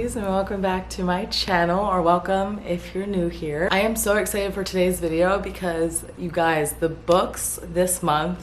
ladies, and welcome back to my channel, or welcome if you're new here. I am so excited for today's video because you guys, the books this month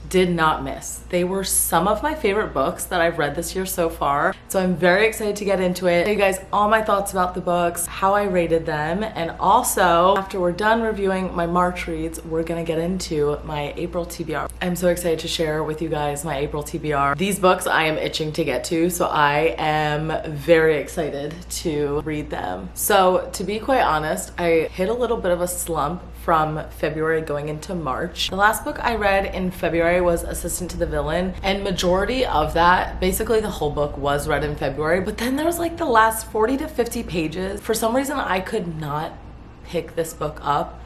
did not miss. They were some of my favorite books that I've read this year so far. So I'm very excited to get into it. Tell you guys all my thoughts about the books, how I rated them, and also after we're done reviewing my March reads, we're gonna get into my April TBR. I'm so excited to share with you guys my April TBR. These books I am itching to get to, so I am very excited to read them. So to be quite honest, I hit a little bit of a slump from February going into March. The last book I read in February was Assistant to the Villain, and majority of that, basically the whole book, was read in February, but then there was like the last 40 to 50 pages. For some reason, I could not pick this book up.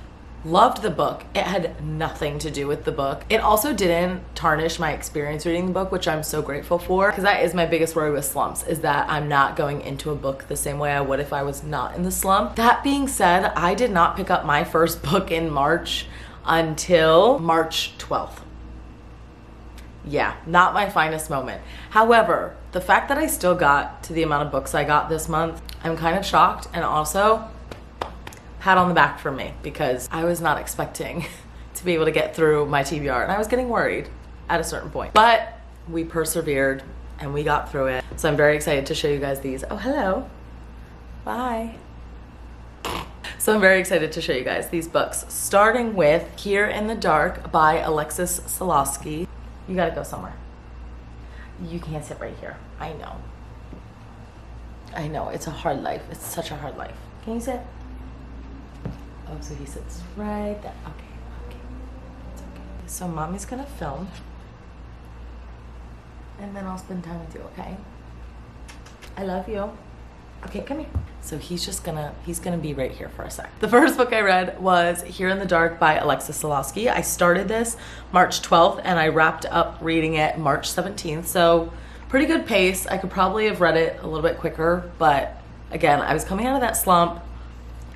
Loved the book. It had nothing to do with the book. It also didn't tarnish my experience reading the book, which I'm so grateful for, because that is my biggest worry with slumps, is that I'm not going into a book the same way I would if I was not in the slump. That being said, I did not pick up my first book in March until March 12th. Yeah, not my finest moment. However, the fact that I still got to the amount of books I got this month, I'm kind of shocked, and also pat on the back for me, because I was not expecting to be able to get through my TBR, and I was getting worried at a certain point. But we persevered and we got through it. So I'm very excited to show you guys these. Oh, hello. Bye. So I'm very excited to show you guys these books, starting with Here in the Dark by Alexis Solowski. You gotta go somewhere. You can't sit right here. I know. I know, it's a hard life. It's such a hard life. Can you sit? Oh, so he sits right there. Okay. It's okay. So mommy's gonna film, and then I'll spend time with you, okay? I love you. Okay, come here. So he's gonna be right here for a sec. The first book I read was Here in the Dark by Alexis Solowski. I started this March 12th and I wrapped up reading it March 17th. So pretty good pace. I could probably have read it a little bit quicker, but again, I was coming out of that slump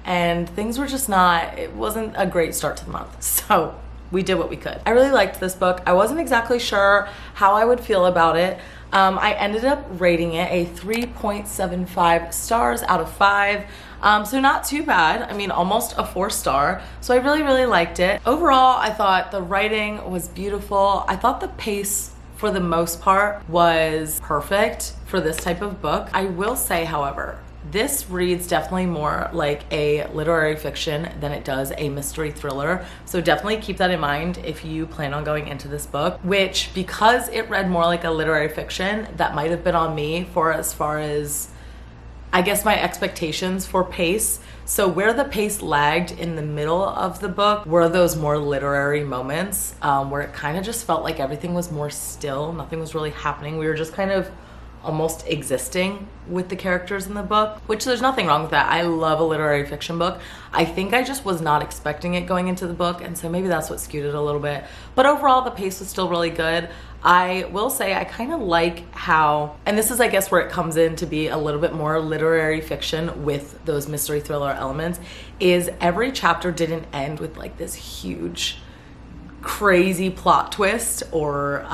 and things were just it wasn't a great start to the month. So we did what we could. I really liked this book. I wasn't exactly sure how I would feel about it. I ended up rating it a 3.75 stars out of 5. So not too bad. I mean, almost a 4-star. So I really, really liked it. Overall, I thought the writing was beautiful. I thought the pace, for the most part, was perfect for this type of book. I will say, however, this reads definitely more like a literary fiction than it does a mystery thriller. So definitely keep that in mind if you plan on going into this book, which, because it read more like a literary fiction, that might have been on me for as far as, I guess, my expectations for pace. So where the pace lagged in the middle of the book were those more literary moments where it kind of just felt like everything was more still. Nothing was really happening. We were just kind of almost existing with the characters in the book, which there's nothing wrong with that. I love a literary fiction book. I think I just was not expecting it going into the book, and so maybe that's what skewed it a little bit. But overall, the pace was still really good. I will say I kind of like how, and this is, I guess, where it comes in to be a little bit more literary fiction with those mystery thriller elements, is every chapter didn't end with like this huge crazy plot twist or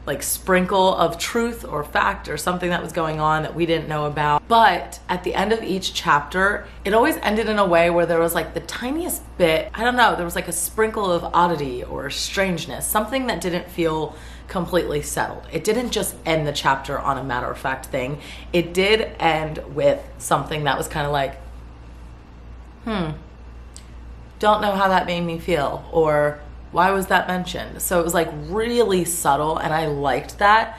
like sprinkle of truth or fact or something that was going on that we didn't know about. But at the end of each chapter, it always ended in a way where there was like the tiniest bit, I don't know, there was like a sprinkle of oddity or strangeness, something that didn't feel completely settled. It didn't just end the chapter on a matter-of-fact thing. It did end with something that was kind of like, don't know how that made me feel, or why was that mentioned? So it was like really subtle, and I liked that.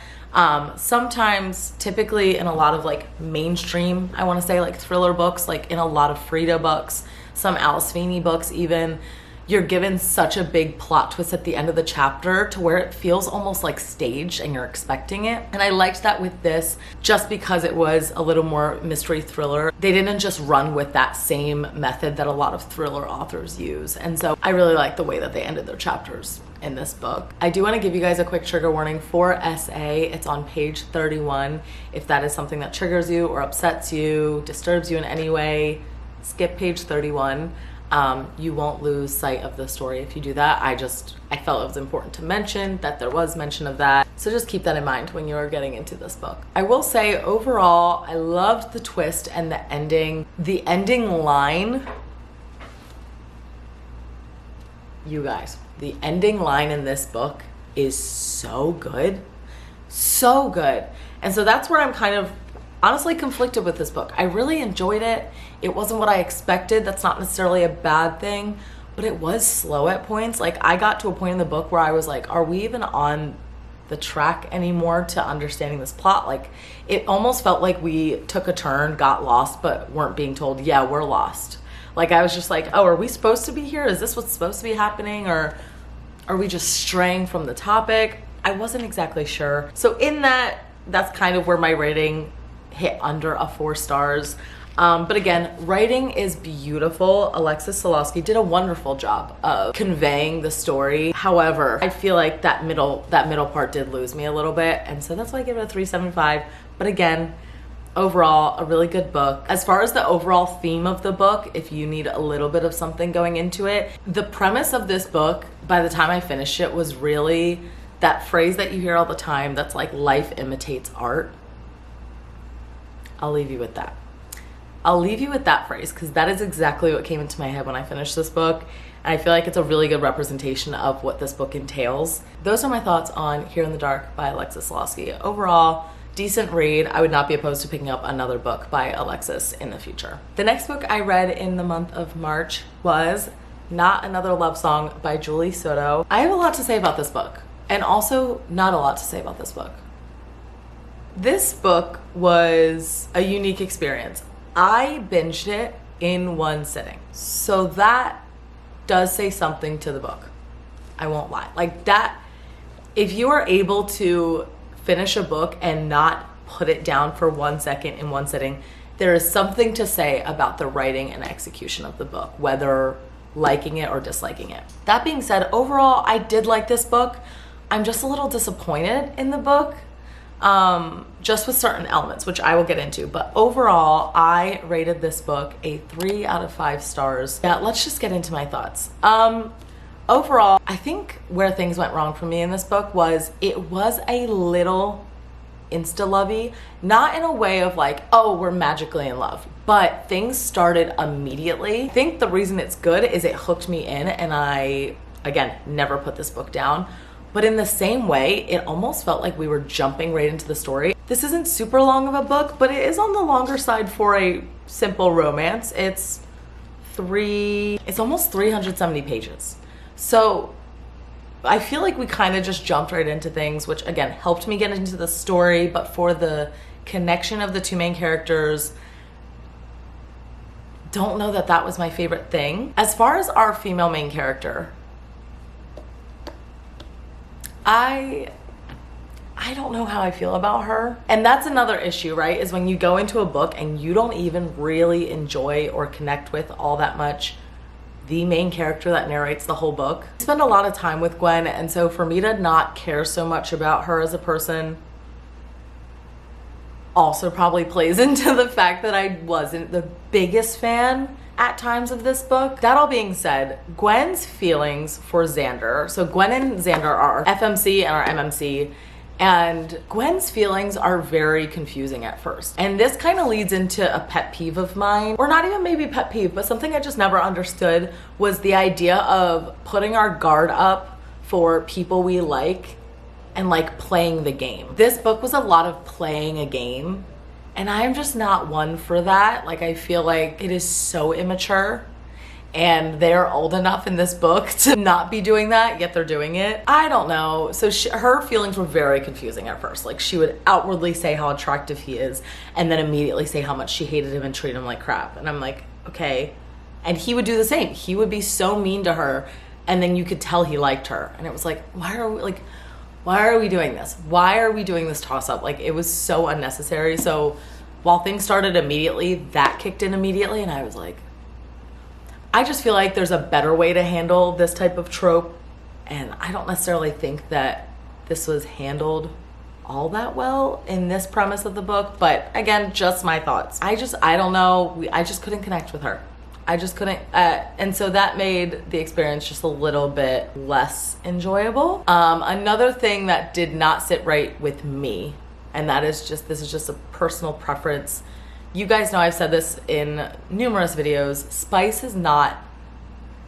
Sometimes, typically in a lot of like mainstream, I want to say, like thriller books, like in a lot of Frida books, some Alice Feeney books even, you're given such a big plot twist at the end of the chapter to where it feels almost like staged and you're expecting it. And I liked that with this, just because it was a little more mystery thriller. They didn't just run with that same method that a lot of thriller authors use. And so I really like the way that they ended their chapters in this book. I do want to give you guys a quick trigger warning for SA. It's on page 31. If that is something that triggers you or upsets you, disturbs you in any way, skip page 31. You won't lose sight of the story if you do that. I felt it was important to mention that there was mention of that. So just keep that in mind when you're getting into this book. I will say overall, I loved the twist and the ending. The ending line, you guys, the ending line in this book is so good. So good. And so that's where I'm kind of honestly conflicted with this book. I really enjoyed it. It wasn't what I expected. That's not necessarily a bad thing, but it was slow at points. Like, I got to a point in the book where I was like, are we even on the track anymore to understanding this plot? Like, it almost felt like we took a turn, got lost, but weren't being told, yeah, we're lost. Like, I was just like, oh, are we supposed to be here? Is this what's supposed to be happening? Or are we just straying from the topic? I wasn't exactly sure. So in that's kind of where my rating hit under a 4 stars. But again, writing is beautiful. Alexis Solowsky did a wonderful job of conveying the story. However, I feel like that middle part did lose me a little bit. And so that's why I give it a 3.75. But again, overall, a really good book. As far as the overall theme of the book, if you need a little bit of something going into it, the premise of this book, by the time I finished it, was really that phrase that you hear all the time that's like, life imitates art. I'll leave you with that. I'll leave you with that phrase because that is exactly what came into my head when I finished this book. And I feel like it's a really good representation of what this book entails. Those are my thoughts on Here in the Dark by Alexis Solowsky. Overall, decent read. I would not be opposed to picking up another book by Alexis in the future. The next book I read in the month of March was Not Another Love Song by Julie Soto. I have a lot to say about this book, and also not a lot to say about this book. This book was a unique experience. I binged it in one sitting. So that does say something to the book. I won't lie. Like that, if you are able to finish a book and not put it down for 1 second in one sitting, there is something to say about the writing and execution of the book, whether liking it or disliking it. That being said, overall, I did like this book. I'm just a little disappointed in the book. Just with certain elements, which I will get into. But overall, I rated this book a 3 out of 5 stars. Yeah, let's just get into my thoughts. Overall, I think where things went wrong for me in this book was it was a little insta-lovey. Not in a way of like, oh, we're magically in love. But things started immediately. I think the reason it's good is it hooked me in, and I, again, never put this book down. But in the same way, it almost felt like we were jumping right into the story. This isn't super long of a book, but it is on the longer side for a simple romance. It's almost 370 pages. So I feel like we kind of just jumped right into things, which again, helped me get into the story, but for the connection of the two main characters, don't know that that was my favorite thing. As far as our female main character, I don't know how I feel about her. And that's another issue, right? Is when you go into a book and you don't even really enjoy or connect with all that much the main character that narrates the whole book. I spend a lot of time with Gwen, and so for me to not care so much about her as a person also probably plays into the fact that I wasn't the biggest fan at times of this book. That all being said, Gwen's feelings for Xander, so Gwen and Xander are our FMC and our MMC, and Gwen's feelings are very confusing at first. And this kind of leads into a pet peeve of mine, or not even maybe pet peeve, but something I just never understood was the idea of putting our guard up for people we like and like playing the game. This book was a lot of playing a game, and I'm just not one for that. Like, I feel like it is so immature, and they're old enough in this book to not be doing that, yet they're doing it. I don't know. So her feelings were very confusing at first. Like, she would outwardly say how attractive he is, and then immediately say how much she hated him and treat him like crap. And I'm like, okay. And he would do the same. He would be so mean to her, and then you could tell he liked her. And it was like, why are we doing this? Why are we doing this toss-up? Like, it was so unnecessary. So while things started immediately, that kicked in immediately, and I was like, I just feel like there's a better way to handle this type of trope, and I don't necessarily think that this was handled all that well in this premise of the book. But again, just my thoughts. I don't know. I just couldn't connect with her. I just couldn't, and so that made the experience just a little bit less enjoyable. Another thing that did not sit right with me, and that is just, this is just a personal preference. You guys know I've said this in numerous videos, spice is not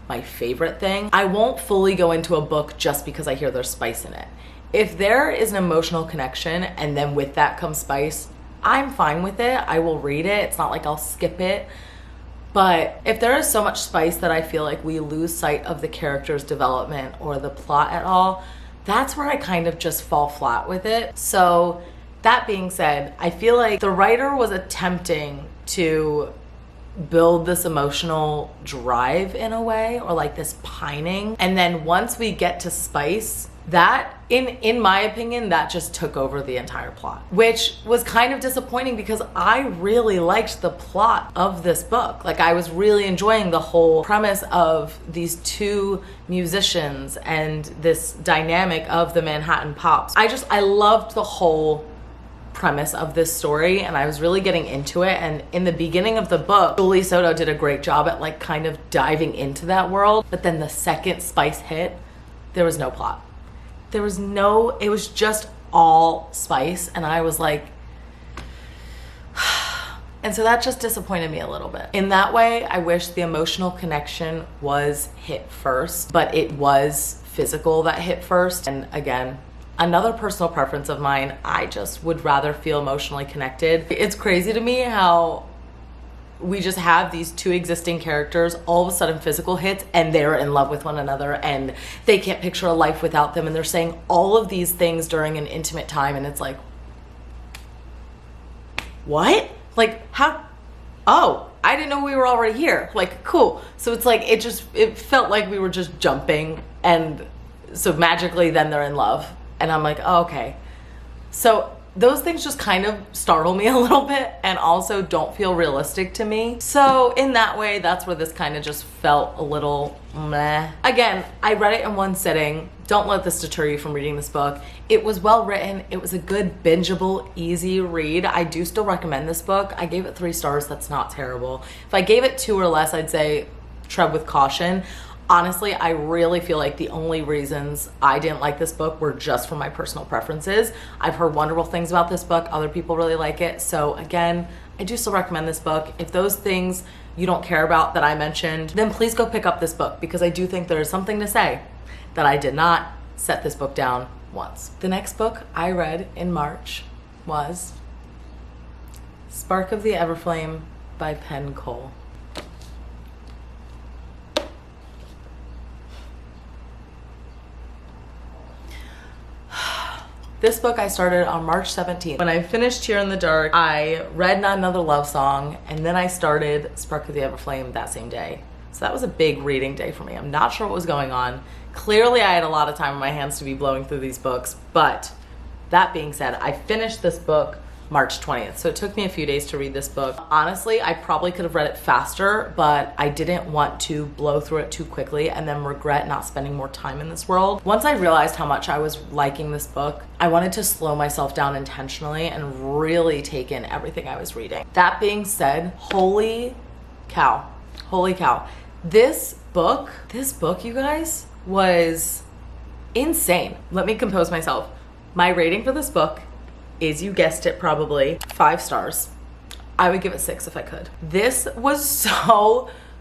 my favorite thing. I won't fully go into a book just because I hear there's spice in it. If there is an emotional connection and then with that comes spice, I'm fine with it. I will read it. It's not like I'll skip it. But if there is so much spice that I feel like we lose sight of the character's development or the plot at all, that's where I kind of just fall flat with it. So that being said, I feel like the writer was attempting to build this emotional drive in a way, or like this pining. And then once we get to spice, that in my opinion, that just took over the entire plot, which was kind of disappointing because I really liked the plot of this book. Like, I was really enjoying the whole premise of these two musicians and this dynamic of the Manhattan Pops. I loved the whole premise of this story, and I was really getting into it. And in the beginning of the book, Julie Soto did a great job at like kind of diving into that world. But then the second spice hit, there was no plot. There was no, it was just all spice, and I was like, and so that just disappointed me a little bit. In that way, I wish the emotional connection was hit first, but it was physical that hit first. And again, another personal preference of mine, I just would rather feel emotionally connected. It's crazy to me how we just have these two existing characters, all of a sudden physical hits, and they're in love with one another, and they can't picture a life without them, and they're saying all of these things during an intimate time, and it's like, what? Like, how? Oh, I didn't know we were already here. Like, cool. So it's like, it felt like we were just jumping, and so magically then they're in love, and I'm like, oh, okay. So those things just kind of startle me a little bit and also don't feel realistic to me. So in that way, that's where this kind of just felt a little meh. Again, I read it in one sitting. Don't let this deter you from reading this book. It was well written. It was a good, bingeable, easy read. I do still recommend this book. I gave it 3 stars. That's not terrible. If I gave it 2 or less, I'd say tread with caution. Honestly, I really feel like the only reasons I didn't like this book were just from my personal preferences. I've heard wonderful things about this book. Other people really like it. So again, I do still recommend this book. If those things you don't care about that I mentioned, then please go pick up this book, because I do think there is something to say that I did not set this book down once. The next book I read in March was Spark of the Everflame by Penn Cole. This book I started on March 17th. When I finished Here in the Dark, I read Not Another Love Song, and then I started Spark of the Everflame that same day. So that was a big reading day for me. I'm not sure what was going on. Clearly I had a lot of time on my hands to be blowing through these books, but that being said, I finished this book March 20th. So it took me a few days to read this book. Honestly, I probably could have read it faster, but I didn't want to blow through it too quickly and then regret not spending more time in this world. Once I realized how much I was liking this book, I wanted to slow myself down intentionally and really take in everything I was reading. That being said, holy cow. This book, you guys, was insane. Let me compose myself. My rating for this book is, you guessed it, probably 5 stars. I would give it 6 if I could. This was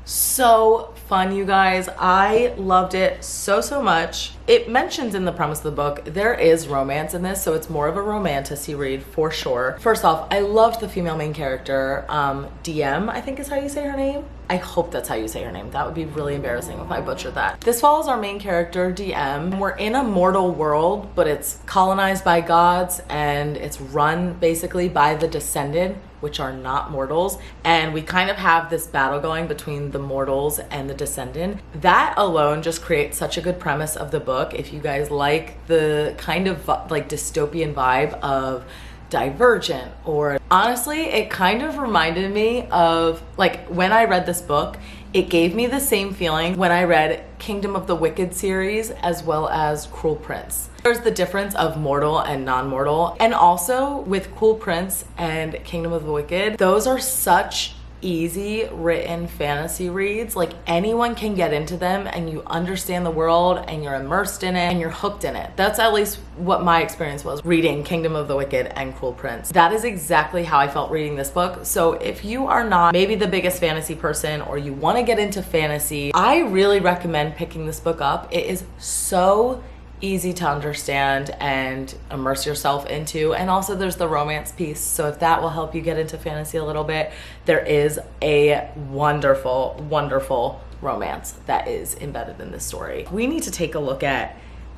so fun, you guys. I loved it so much. It mentions in the premise of the book there is romance in this, so it's more of a romantasy read for sure. First off, I loved the female main character, DM, I think is how you say her name. I hope that's how you say her name. That would be really embarrassing if I butchered that. This follows our main character, DM. We're in a mortal world, but it's colonized by gods, and it's run basically by the Descended, which are not mortals. And we kind of have this battle going between the mortals and the Descended. That alone just creates such a good premise of the book. If you guys like the kind of like dystopian vibe of Divergent, or honestly, it kind of reminded me of, like, when I read this book, it gave me the same feeling when I read Kingdom of the Wicked series as well as Cruel Prince. There's the difference of mortal and non-mortal, and also with Cruel Prince and Kingdom of the Wicked, those are such easy written fantasy reads. Like anyone can get into them and you understand the world and you're immersed in it and you're hooked in it. That's at least what my experience was reading Kingdom of the Wicked and Cruel Prince. That is exactly how I felt reading this book. So if you are not maybe the biggest fantasy person or you want to get into fantasy, I really recommend picking this book up. It is so easy to understand and immerse yourself into, and also there's the romance piece, so if that will help you get into fantasy a little bit, there is a wonderful romance that is embedded in this story. We need to take a look at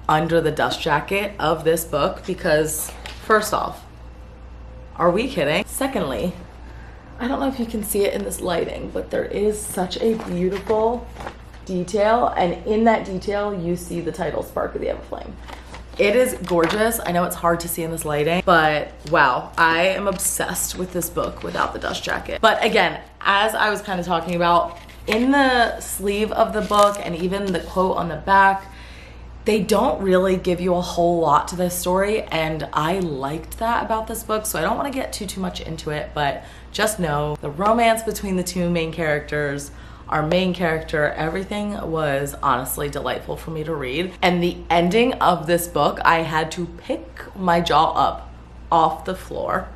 under the dust jacket of this book because first off, are we kidding? Secondly, I don't know if you can see it in this lighting, but there is such a beautiful detail, and in that detail you see the title Spark of the Everflame. It is gorgeous. I know it's hard to see in this lighting, but wow, I am obsessed with this book without the dust jacket. But again, as I was kind of talking about, in the sleeve of the book and even the quote on the back, they don't really give you a whole lot to this story, and I liked that about this book, so I don't want to get too much into it, but just know the romance between the two main characters, our main character, everything was honestly delightful for me to read. And the ending of this book, I had to pick my jaw up off the floor.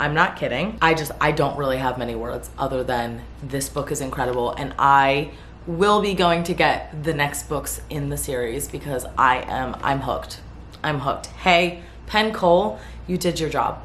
I'm not kidding. I don't really have many words other than this book is incredible, and I will be going to get the next books in the series because I'm hooked. I'm hooked. Hey, Penn Cole, you did your job.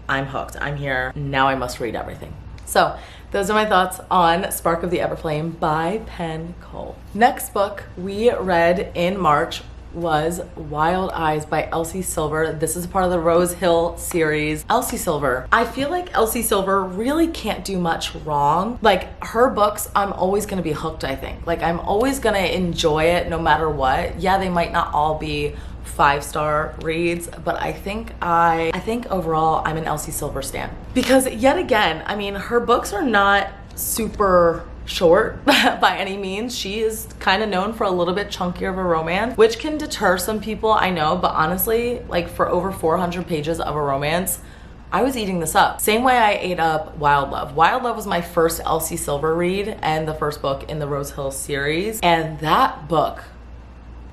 I'm hooked. I'm here. Now I must read everything. So those are my thoughts on Spark of the Everflame by Penn Cole. Next book we read in March was Wild Eyes by Elsie Silver. This is part of the Rose Hill series. Elsie Silver. I feel like Elsie Silver really can't do much wrong. Like her books, I'm always gonna be hooked, I think. Like I'm always gonna enjoy it no matter what. Yeah, they might not all be 5-star reads, but I think overall I'm an Elsie Silver stan. Because yet again, I mean, her books are not super short by any means. She is kind of known for a little bit chunkier of a romance, which can deter some people, I know, but honestly, like for over 400 pages of a romance, I was eating this up. Same way I ate up Wild Love. Wild Love was my first Elsie Silver read and the first book in the Rose Hill series, and that book,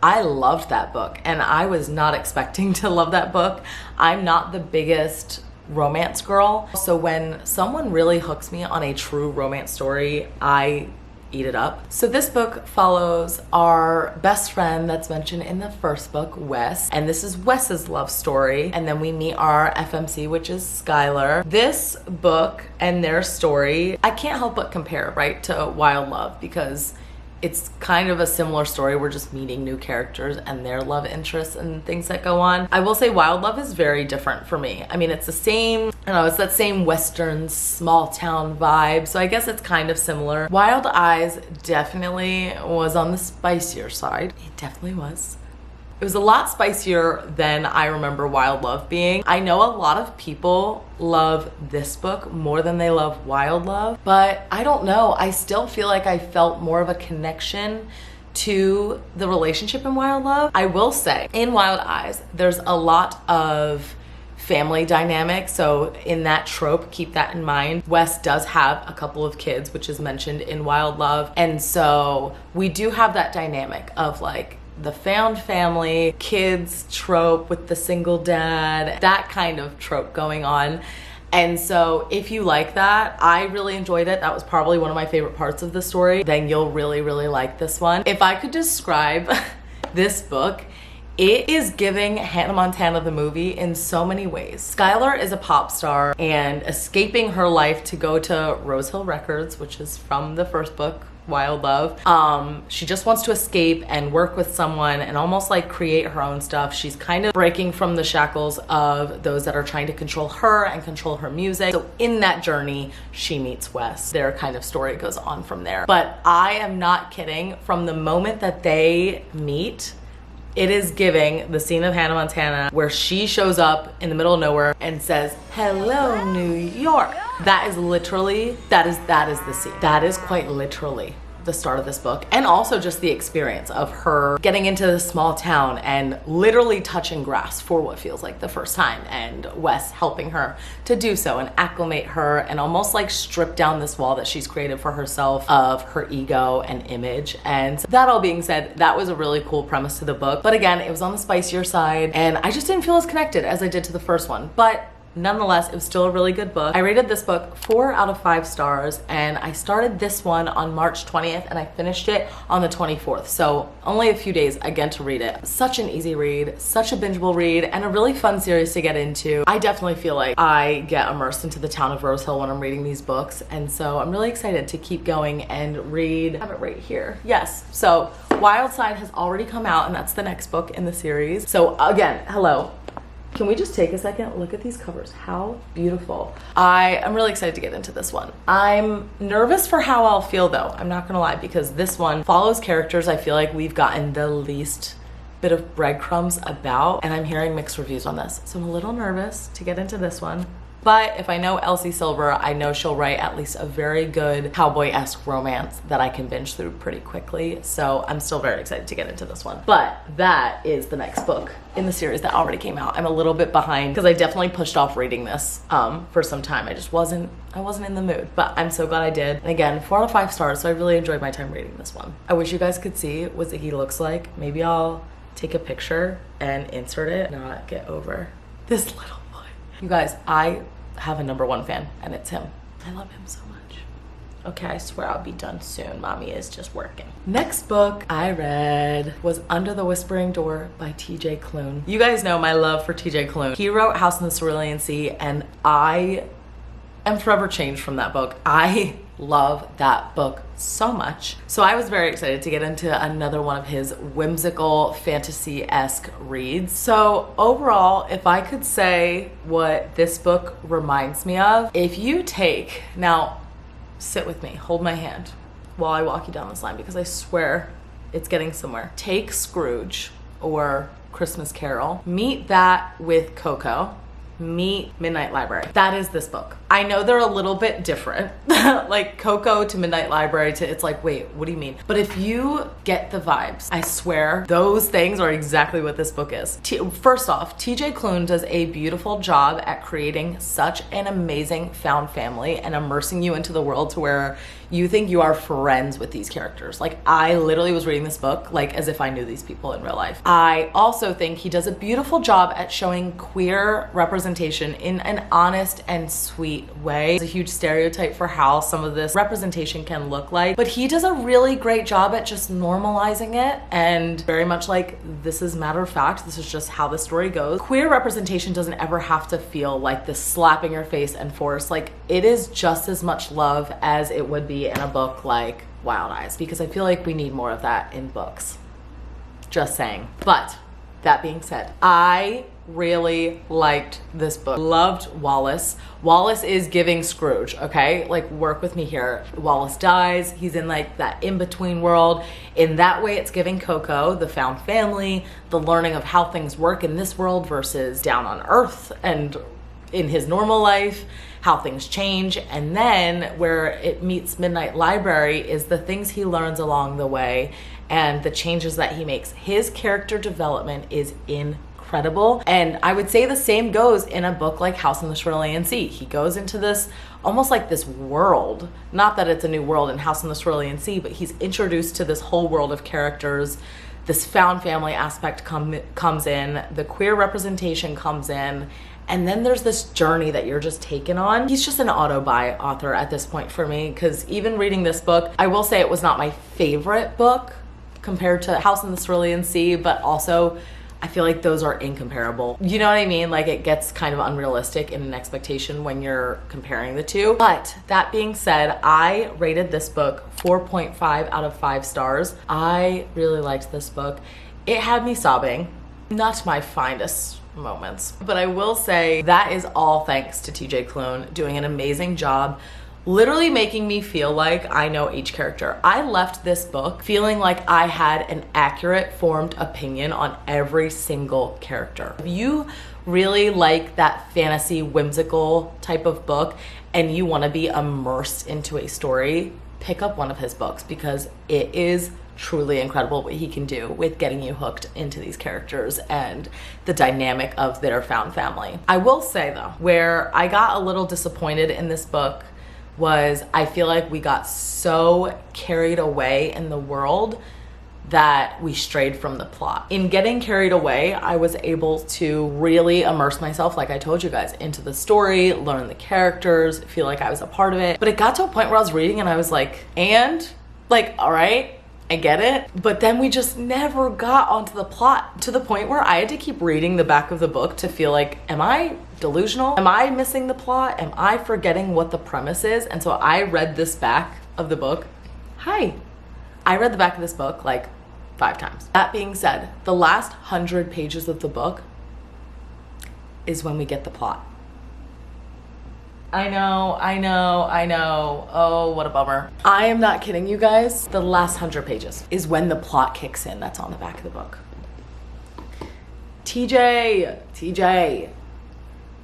I loved that book, and I was not expecting to love that book. I'm not the biggest romance girl, so when someone really hooks me on a true romance story, I eat it up. So this book follows our best friend that's mentioned in the first book, Wes, and this is Wes's love story, and then we meet our FMC, which is Skylar. This book and their story, I can't help but compare, right, to Wild Love, because it's kind of a similar story. We're just meeting new characters and their love interests and things that go on. I will say Wild Love is very different for me. I mean, it's the same, I don't know, it's that same Western small town vibe. So I guess it's kind of similar. Wild Eyes definitely was on the spicier side. It definitely was. It was a lot spicier than I remember Wild Love being. I know a lot of people love this book more than they love Wild Love, but I don't know. I still feel like I felt more of a connection to the relationship in Wild Love. I will say, in Wild Eyes, there's a lot of family dynamic, so in that trope, keep that in mind. Wes does have a couple of kids, which is mentioned in Wild Love, and so we do have that dynamic of like the found family, kids trope with the single dad, that kind of trope going on. And so if you like that, I really enjoyed it. That was probably one of my favorite parts of the story. Then you'll really like this one. If I could describe this book, it is giving Hannah Montana the movie in so many ways. Skylar is a pop star and escaping her life to go to Rose Hill Records, which is from the first book, Wild Love. She just wants to escape and work with someone and almost like create her own stuff. She's kind of breaking from the shackles of those that are trying to control her and control her music. So in that journey, she meets Wes. Their kind of story goes on from there. But I am not kidding. From the moment that they meet, it is giving the scene of Hannah Montana where she shows up in the middle of nowhere and says, "Hello, New York." That is literally, that is the scene. That is quite literally the start of this book, and also just the experience of her getting into this small town and literally touching grass for what feels like the first time, and Wes helping her to do so and acclimate her and almost like strip down this wall that she's created for herself of her ego and image. And that all being said, that was a really cool premise to the book, but again, it was on the spicier side and I just didn't feel as connected as I did to the first one. But nonetheless, it was still a really good book. I rated this book 4 out of 5 stars, and I started this one on March 20th and I finished it on the 24th. So only a few days again to read it. Such an easy read, such a bingeable read, and a really fun series to get into. I definitely feel like I get immersed into the town of Rose Hill when I'm reading these books, and so I'm really excited to keep going and read. I have it right here. Yes, so Wild Side has already come out, and that's the next book in the series. So again, hello. Can we just take a second? Look at these covers. How beautiful. I am really excited to get into this one. I'm nervous for how I'll feel though. I'm not gonna lie, because this one follows characters I feel like we've gotten the least bit of breadcrumbs about, and I'm hearing mixed reviews on this. So I'm a little nervous to get into this one. But if I know Elsie Silver, I know she'll write at least a very good cowboy-esque romance that I can binge through pretty quickly. So I'm still very excited to get into this one. But that is the next book in the series that already came out. I'm a little bit behind because I definitely pushed off reading this for some time. I wasn't in the mood, but I'm so glad I did. And again, 4 out of 5 stars, so I really enjoyed my time reading this one. I wish you guys could see what Ziggy looks like. Maybe I'll take a picture and insert it, not get over this little boy. You guys, I have a #1 fan, and it's him. I love him so much. Okay, I swear I'll be done soon. Mommy is just working. Next book I read was Under the Whispering Door by TJ Klune. You guys know my love for TJ Klune. He wrote House in the Cerulean Sea, and I am forever changed from that book. I love that book so much. So I was very excited to get into another one of his whimsical fantasy-esque reads. So overall, if I could say what this book reminds me of, if you take, now sit with me, hold my hand while I walk you down this line, because I swear it's getting somewhere. Take Scrooge or Christmas Carol, meet that with Coco, meet Midnight Library. That is this book. I know they're a little bit different. Like Coco to Midnight Library to, it's like, wait, what do you mean? But if you get the vibes, I swear those things are exactly what this book is. First off, TJ Klune does a beautiful job at creating such an amazing found family and immersing you into the world to where you think you are friends with these characters. Like, I literally was reading this book like as if I knew these people in real life. I also think he does a beautiful job at showing queer representation in an honest and sweet way. It's a huge stereotype for how some of this representation can look like, but he does a really great job at just normalizing it, and very much like, this is matter of fact, this is just how the story goes. Queer representation doesn't ever have to feel like this slapping your face and force. Like, it is just as much love as it would be in a book like Wild Eyes, because I feel like we need more of that in books. Just saying. But that being said, I really liked this book. Loved Wallace. Wallace is giving Scrooge, okay? Like, work with me here. Wallace dies. He's in like that in-between world. In that way, it's giving Coco, the found family, the learning of how things work in this world versus down on Earth and in his normal life, how things change. And then where it meets Midnight Library is the things he learns along the way and the changes that he makes. His character development is incredible. And I would say the same goes in a book like House in the Cerulean Sea. He goes into this almost like this world, not that it's a new world in House in the Cerulean Sea, but he's introduced to this whole world of characters. This found family aspect comes in, the queer representation comes in, and then there's this journey that you're just taken on. He's just an auto-buy author at this point for me, because even reading this book, I will say it was not my favorite book compared to House in the Cerulean Sea, but also I feel like those are incomparable. You know what I mean? Like, it gets kind of unrealistic in an expectation when you're comparing the two. But that being said, I rated this book 4.5 out of 5 stars. I really liked this book. It had me sobbing. Not my finest moments, but I will say that is all thanks to TJ Klune doing an amazing job, literally making me feel like I know each character. I left this book feeling like I had an accurate formed opinion on every single character. If you really like that fantasy whimsical type of book and you want to be immersed into a story, pick up one of his books because it is truly incredible what he can do with getting you hooked into these characters and the dynamic of their found family. I will say though, where I got a little disappointed in this book was I feel like we got so carried away in the world that we strayed from the plot. In getting carried away, I was able to really immerse myself, like I told you guys, into the story, learn the characters, feel like I was a part of it. But it got to a point where I was reading and I was like, all right, I get it. But then we just never got onto the plot, to the point where I had to keep reading the back of the book to feel like, am I delusional? Am I missing the plot? Am I forgetting what the premise is? And so I read this back of the book. I read the back of this book like 5 times. That being said, the last 100 pages of the book is when we get the plot. I know. Oh, what a bummer. I am not kidding you guys. The last 100 pages is when the plot kicks in. That's on the back of the book. TJ,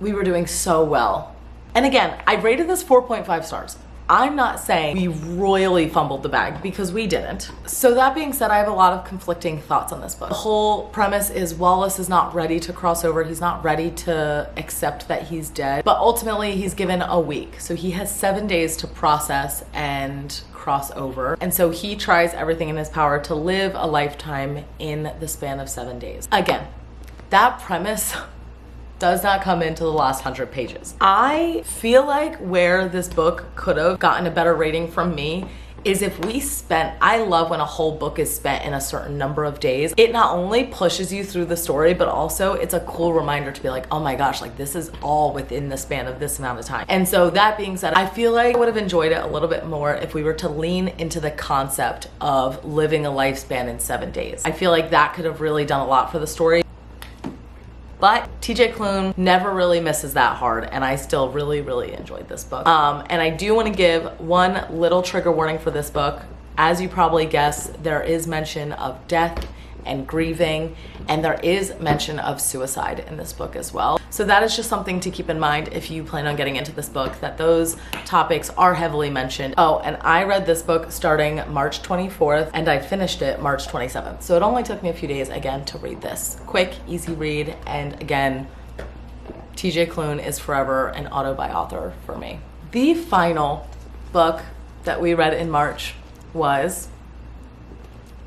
we were doing so well. And again, I rated this 4.5 stars. I'm not saying we royally fumbled the bag because we didn't. So that being said, I have a lot of conflicting thoughts on this book. The whole premise is Wallace is not ready to cross over. He's not ready to accept that he's dead, but ultimately he's given a week. So he has 7 days to process and cross over. And so he tries everything in his power to live a lifetime in the span of 7 days. Again, that premise does not come into the last 100 pages. I feel like where this book could have gotten a better rating from me is if we spent, I love when a whole book is spent in a certain number of days. It not only pushes you through the story, but also it's a cool reminder to be like, oh my gosh, like this is all within the span of this amount of time. And so that being said, I feel like I would have enjoyed it a little bit more if we were to lean into the concept of living a lifespan in 7 days. I feel like that could have really done a lot for the story. But TJ Klune never really misses that hard, and I still really enjoyed this book. And I do want to give one little trigger warning for this book. As you probably guess, there is mention of death and grieving, and there is mention of suicide in this book as well. So that is just something to keep in mind if you plan on getting into this book, that those topics are heavily mentioned. Oh, and I read this book starting March 24th, and I finished it March 27th. So it only took me a few days, again, to read this. Quick, easy read, and again, TJ Klune is forever an auto-by-author for me. The final book that we read in March was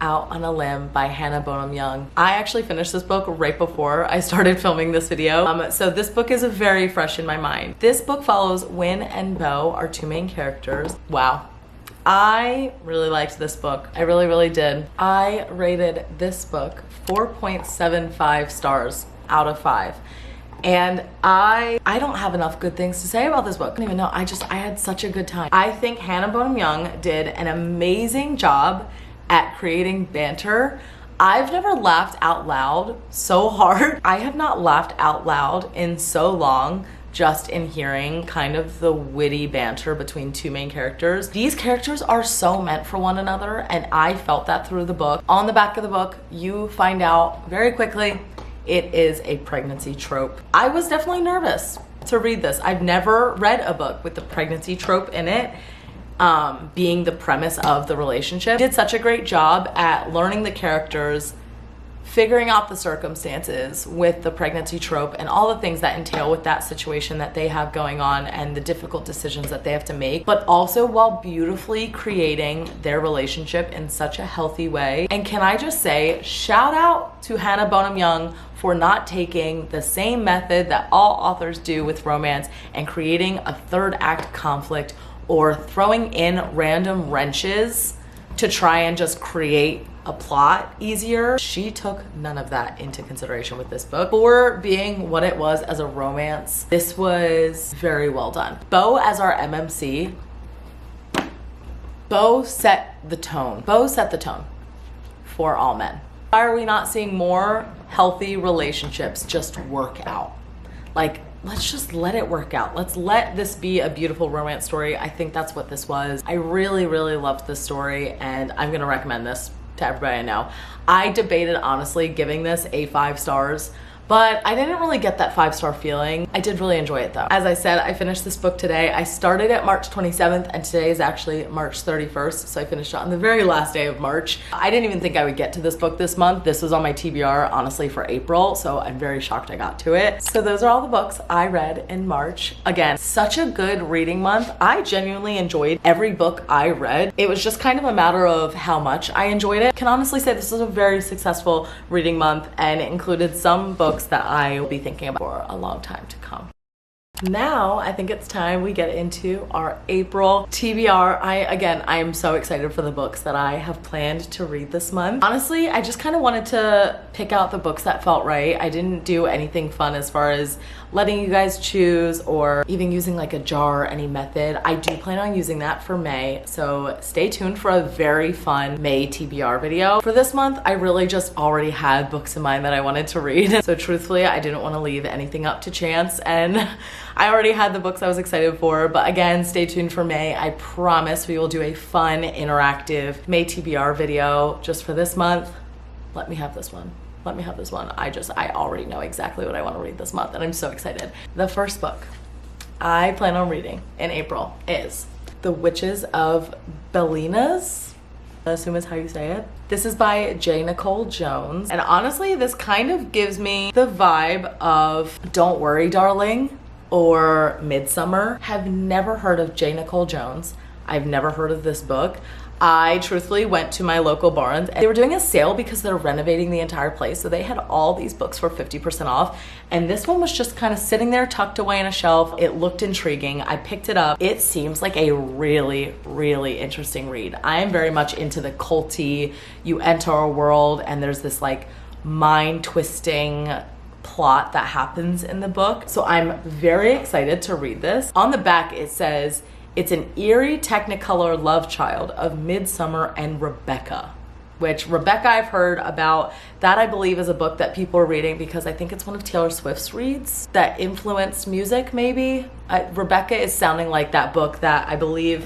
Out on a Limb by Hannah Bonham Young. I actually finished this book right before I started filming this video. So this book is very fresh in my mind. This book follows Win and Bo, our 2 main characters. Wow. I really liked this book. I really did. I rated this book 4.75 stars out of 5. And I don't have enough good things to say about this book. I don't even know. I had such a good time. I think Hannah Bonham Young did an amazing job at creating banter. I've never laughed out loud so hard. I have not laughed out loud in so long, just in hearing kind of the witty banter between 2 main characters. These characters are so meant for one another, and I felt that through the book. On the back of the book, you find out very quickly it is a pregnancy trope. I was definitely nervous to read this. I've never read a book with the pregnancy trope in it being the premise of the relationship. Did such a great job at learning the characters, figuring out the circumstances with the pregnancy trope and all the things that entail with that situation that they have going on and the difficult decisions that they have to make, but also while beautifully creating their relationship in such a healthy way. And can I just say, shout out to Hannah Bonham Young for not taking the same method that all authors do with romance and creating a 3rd act conflict or throwing in random wrenches to try and just create a plot easier. She took none of that into consideration with this book. For being what it was as a romance, this was very well done. Bo as our MMC, Bo set the tone. Bo set the tone for all men. Why are we not seeing more healthy relationships just work out? Like, let's just let it work out. Let's let this be a beautiful romance story. I think that's what this was. I really loved this story, and I'm gonna recommend this to everybody I know. I debated honestly giving this a 5 stars, but I didn't really get that 5-star feeling. I did really enjoy it though. As I said, I finished this book today. I started it March 27th and today is actually March 31st, so I finished it on the very last day of March. I didn't even think I would get to this book this month. This was on my TBR, honestly, for April, so I'm very shocked I got to it. So those are all the books I read in March. Again, such a good reading month. I genuinely enjoyed every book I read. It was just kind of a matter of how much I enjoyed it. I can honestly say this was a very successful reading month, and it included some books that I will be thinking about for a long time to come. Now, I think it's time we get into our April TBR. I am so excited for the books that I have planned to read this month. Honestly, I just kind of wanted to pick out the books that felt right. I didn't do anything fun as far as letting you guys choose or even using like a jar or any method. I do plan on using that for May, so stay tuned for a very fun May TBR video. For this month, I really just already had books in mind that I wanted to read. So truthfully, I didn't want to leave anything up to chance, and I already had the books I was excited for. But again, stay tuned for May. I promise we will do a fun, interactive May TBR video just for this month. Let me have this one. Let me have this one. I already know exactly what I want to read this month, and I'm so excited. The first book I plan on reading in April is The Witches of Bellina's, I assume is how you say it. This is by J. Nicole Jones, and honestly, this kind of gives me the vibe of Don't Worry, Darling or Midsummer. Have never heard of J. Nicole Jones. I've never heard of this book. I truthfully went to my local Barnes and they were doing a sale because they're renovating the entire place. So they had all these books for 50% off. And this one was just kind of sitting there tucked away in a shelf. It looked intriguing. I picked it up. It seems like a really, really interesting read. I am very much into the culty, you enter a world and there's this like mind twisting plot that happens in the book. So I'm very excited to read this. On the back, it says, it's an eerie technicolor love child of Midsummer and Rebecca, which Rebecca I've heard about. That I believe is a book that people are reading because I think it's one of Taylor Swift's reads that influenced music maybe. Rebecca is sounding like that book that I believe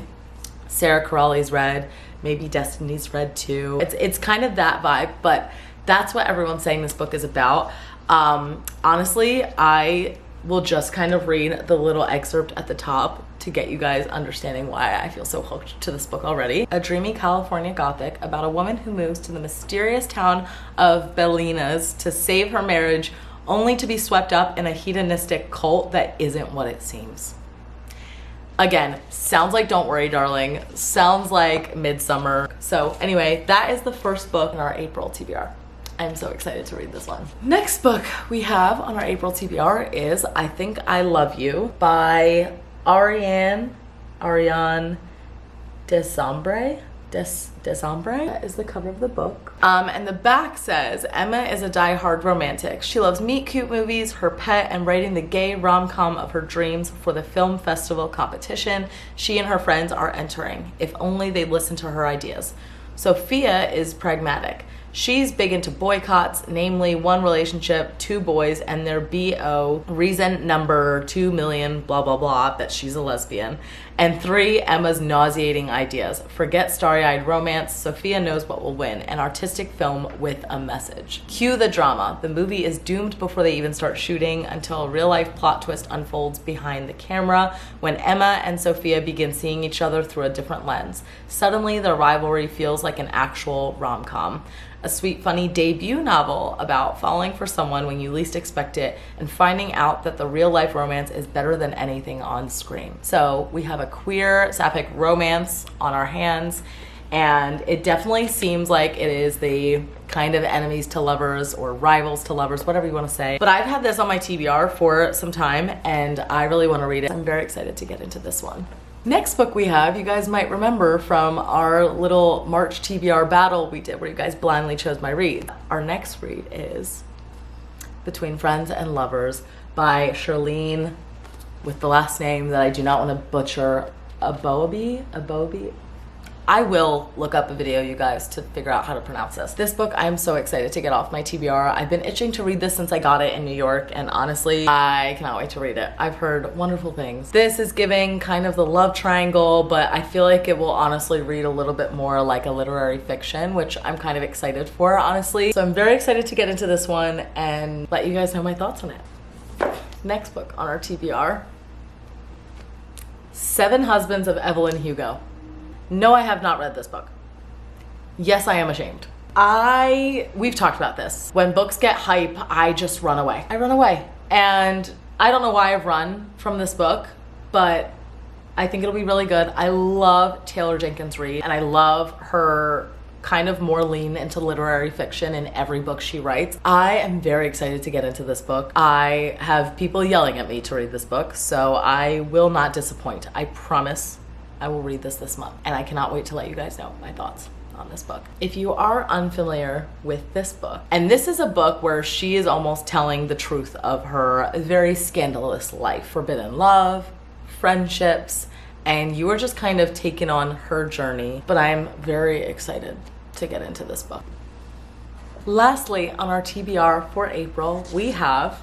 Sarah Corelli's read, maybe Destiny's read too. It's kind of that vibe, but that's what everyone's saying this book is about. Honestly, I will just kind of read the little excerpt at the top to get you guys understanding why I feel so hooked to this book already. A dreamy California Gothic about a woman who moves to the mysterious town of Bellina's to save her marriage, only to be swept up in a hedonistic cult that isn't what it seems. Again, sounds like Don't Worry, Darling. Sounds like Midsummer. So anyway, that is the first book in our April TBR. I'm so excited to read this one. Next book we have on our April TBR is I Think I Love You by Ariane Desambre. That is the cover of the book. And the back says, Emma is a die-hard romantic. She loves meet-cute movies, her pet, and writing the gay rom-com of her dreams for the film festival competition she and her friends are entering. If only they'd listen to her ideas. Sophia is pragmatic. She's big into boycotts, namely one relationship, 2 boys, and their BO, reason number 2 million, blah, blah, blah, that she's a lesbian. And 3, Emma's nauseating ideas. Forget starry-eyed romance, Sophia knows what will win, an artistic film with a message. Cue the drama. The movie is doomed before they even start shooting until a real-life plot twist unfolds behind the camera when Emma and Sophia begin seeing each other through a different lens. Suddenly, their rivalry feels like an actual rom-com. A sweet, funny debut novel about falling for someone when you least expect it and finding out that the real-life romance is better than anything on screen. So we have a queer sapphic romance on our hands, and it definitely seems like it is the kind of enemies to lovers or rivals to lovers, whatever you want to say. But I've had this on my TBR for some time, and I really want to read it. I'm very excited to get into this one. Next book we have, you guys might remember from our little March TBR battle we did where you guys blindly chose my read. Our next read is Between Friends and Lovers by Charlene, with the last name that I do not want to butcher, Abobi. I will look up a video, you guys, to figure out how to pronounce this. This book, I'm so excited to get off my TBR. I've been itching to read this since I got it in New York, and honestly, I cannot wait to read it. I've heard wonderful things. This is giving kind of the love triangle, but I feel like it will honestly read a little bit more like a literary fiction, which I'm kind of excited for, honestly. So I'm very excited to get into this one and let you guys know my thoughts on it. Next book on our TBR, Seven Husbands of Evelyn Hugo. No, I have not read this book. Yes, I am ashamed. We've talked about this. When books get hype, I just run away. I run away. And I don't know why I've run from this book, but I think it'll be really good. I love Taylor Jenkins Reid, and I love her kind of more lean into literary fiction in every book she writes. I am very excited to get into this book. I have people yelling at me to read this book, so I will not disappoint. I promise I will read this month, and I cannot wait to let you guys know my thoughts on this book. If you are unfamiliar with this book, and this is a book where she is almost telling the truth of her very scandalous life, forbidden love, friendships, and you are just kind of taking on her journey, but I'm very excited to get into this book. Lastly, on our TBR for April, we have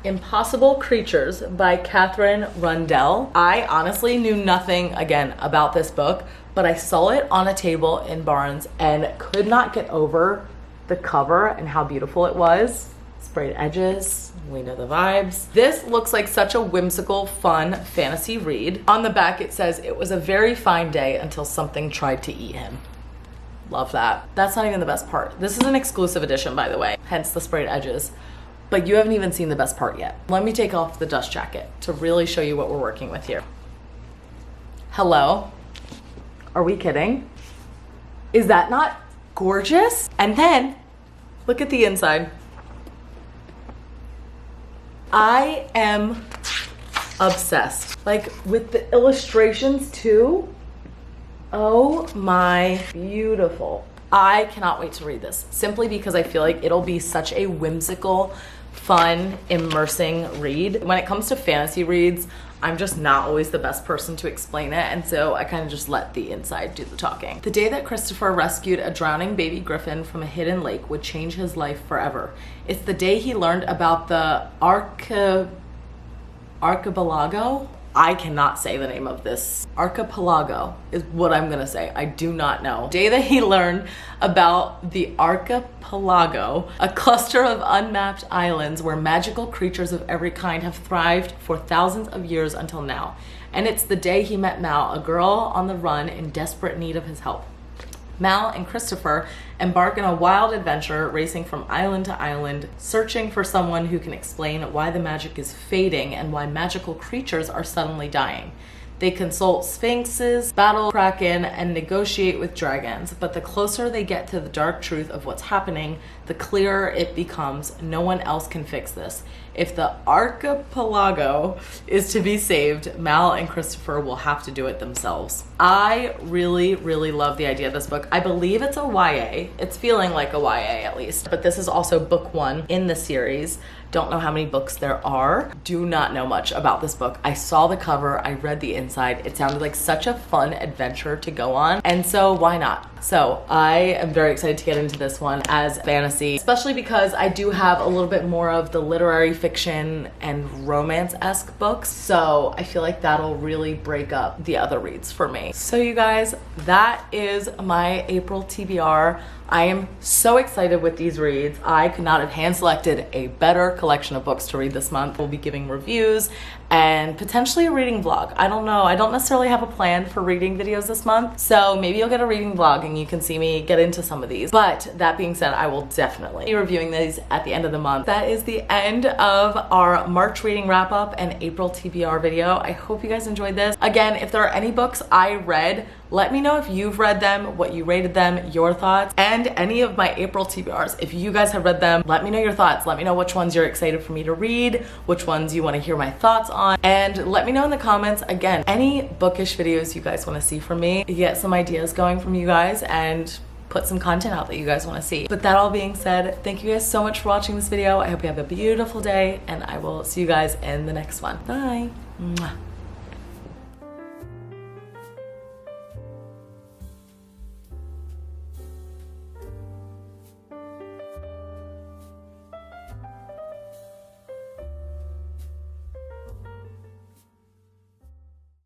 Impossible Creatures by Catherine Rundell. I honestly knew nothing, again, about this book, but I saw it on a table in Barnes and could not get over the cover and how beautiful it was. Sprayed edges, we know the vibes. This looks like such a whimsical, fun fantasy read. On the back it says, "It was a very fine day until something tried to eat him." Love that. That's not even the best part. This is an exclusive edition, by the way, hence the sprayed edges. But you haven't even seen the best part yet. Let me take off the dust jacket to really show you what we're working with here. Hello? Are we kidding? Is that not gorgeous? And then, look at the inside. I am obsessed. Like, with the illustrations too. Oh my, beautiful. I cannot wait to read this, simply because I feel like it'll be such a whimsical, fun, immersing read. When it comes to fantasy reads, I'm just not always the best person to explain it, and so I kind of just let the inside do the talking. The day that Christopher rescued a drowning baby griffin from a hidden lake would change his life forever. It's the day he learned about the archipelago? I cannot say the name of this. Archipelago is what I'm gonna say. I do not know. Day that he learned about the archipelago, a cluster of unmapped islands where magical creatures of every kind have thrived for thousands of years until now. And it's the day he met Mal, a girl on the run in desperate need of his help. Mal and Christopher embark on a wild adventure, racing from island to island, searching for someone who can explain why the magic is fading and why magical creatures are suddenly dying. They consult sphinxes, battle kraken, and negotiate with dragons, but the closer they get to the dark truth of what's happening, the clearer it becomes no one else can fix this. If the archipelago is to be saved, Mal and Christopher will have to do it themselves. I really, really love the idea of this book. I believe it's a YA. It's feeling like a YA at least, but this is also book 1 in the series. Don't know how many books there are. Do not know much about this book. I saw the cover, I read the inside. It sounded like such a fun adventure to go on, and so why not? So I am very excited to get into this one as fantasy, especially because I do have a little bit more of the literary fiction and romance-esque books, so I feel like that'll really break up the other reads for me. So you guys, that is my April TBR. I am so excited with these reads. I could not have hand-selected a better collection of books to read this month. We'll be giving reviews and potentially a reading vlog. I don't know. I don't necessarily have a plan for reading videos this month, so maybe you'll get a reading vlog and you can see me get into some of these. But that being said, I will definitely be reviewing these at the end of the month. That is the end of our March reading wrap-up and April TBR video. I hope you guys enjoyed this. Again, if there are any books I read, let me know if you've read them, what you rated them, your thoughts, and any of my April TBRs. If you guys have read them, let me know your thoughts. Let me know which ones you're excited for me to read, which ones you want to hear my thoughts on, and let me know in the comments, again, any bookish videos you guys want to see from me. Get some ideas going from you guys and put some content out that you guys want to see. But that all being said, thank you guys so much for watching this video. I hope you have a beautiful day, and I will see you guys in the next one. Bye. Mwah.